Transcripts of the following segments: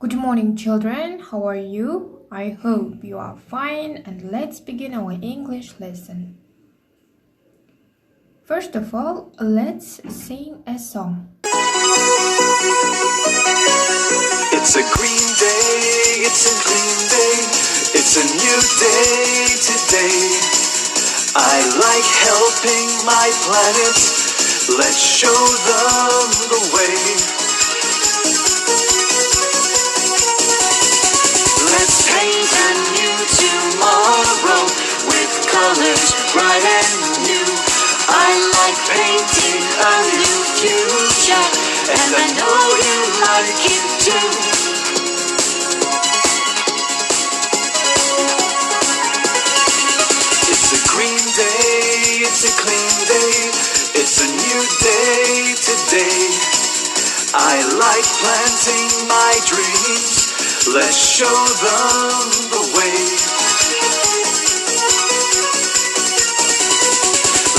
Good morning, children. How are you? I hope you are fine, and let's begin our English lesson. First of all, let's sing a song. It's a green day, it's a green day, it's a new day today. I like helping my planet, let's show them the way. Let's paint a new tomorrow with colors bright and new. I like painting a new future, and I know you like it too. It's a green day, it's a clean day, it's a new day today. I like planting my dreams, let's show them the way.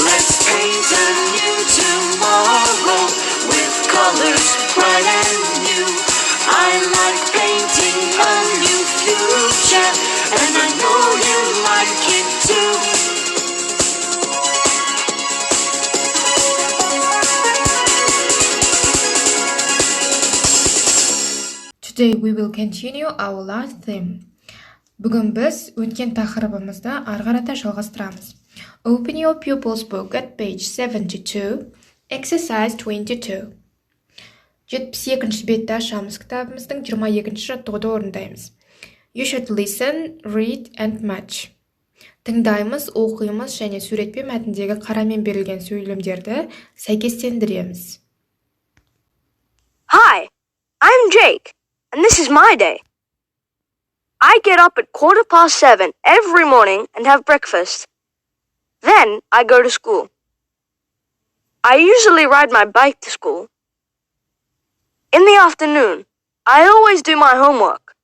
Let's paint a new tomorrow with colors bright and new. I like painting a new future, and I know you like it too. Today we will continue our last theme. Бүгін біз өткен тақырыбымызды ары қарата жалғастырамыз. Open your pupils book at page 72, exercise 22. 72-ші бетті ашамыз, кітабымыздың 22-ші жаттығуды орындаймыз. You should listen, read and match. Тыңдаймыз, оқимыз және суретпен мәтіндегі қарамен берілген сөйлемдерді сәйкестендіреміз. Hi, I'm Jake, and this is my day. I get up at 7:15 every morning and have breakfast. Then I go to school. I usually ride my bike to school. In the afternoon, I always do my homework.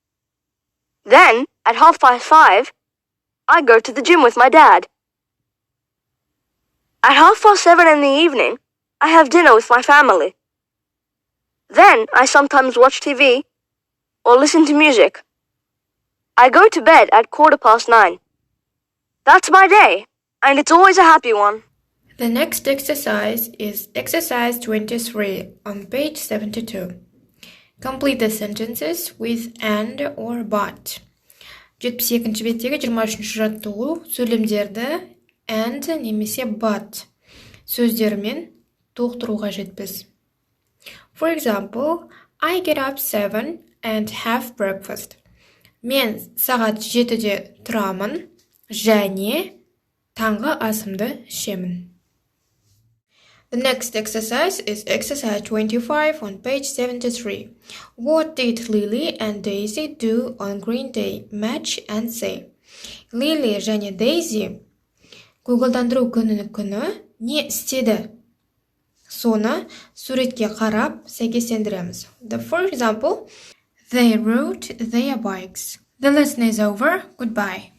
Then, at 5:30, I go to the gym with my dad. At 7:30 in the evening, I have dinner with my family. Then I sometimes watch TV or listen to music. I go to bed at 9:15. That's my day, and it's always a happy one. The next exercise is exercise 23 on page 72. Complete the sentences with and or but. 72-ші беттегі 23-ші жаттығу сөйлемдерді and немесе but сөздермен толықтыруға жетпіз. For example, I get up 7 and have breakfast. Мен сағат 7-де тұрамын және таңғы асымды ішемін. The next exercise is exercise 25 on page 73. What did Lily and Daisy do on Green Day? Match and say. Lily және Daisy көгалдандыру күні не істеді? Соны суретке қарап сәйкестендіреміз. For example, they rode their bikes. The lesson is over. Goodbye.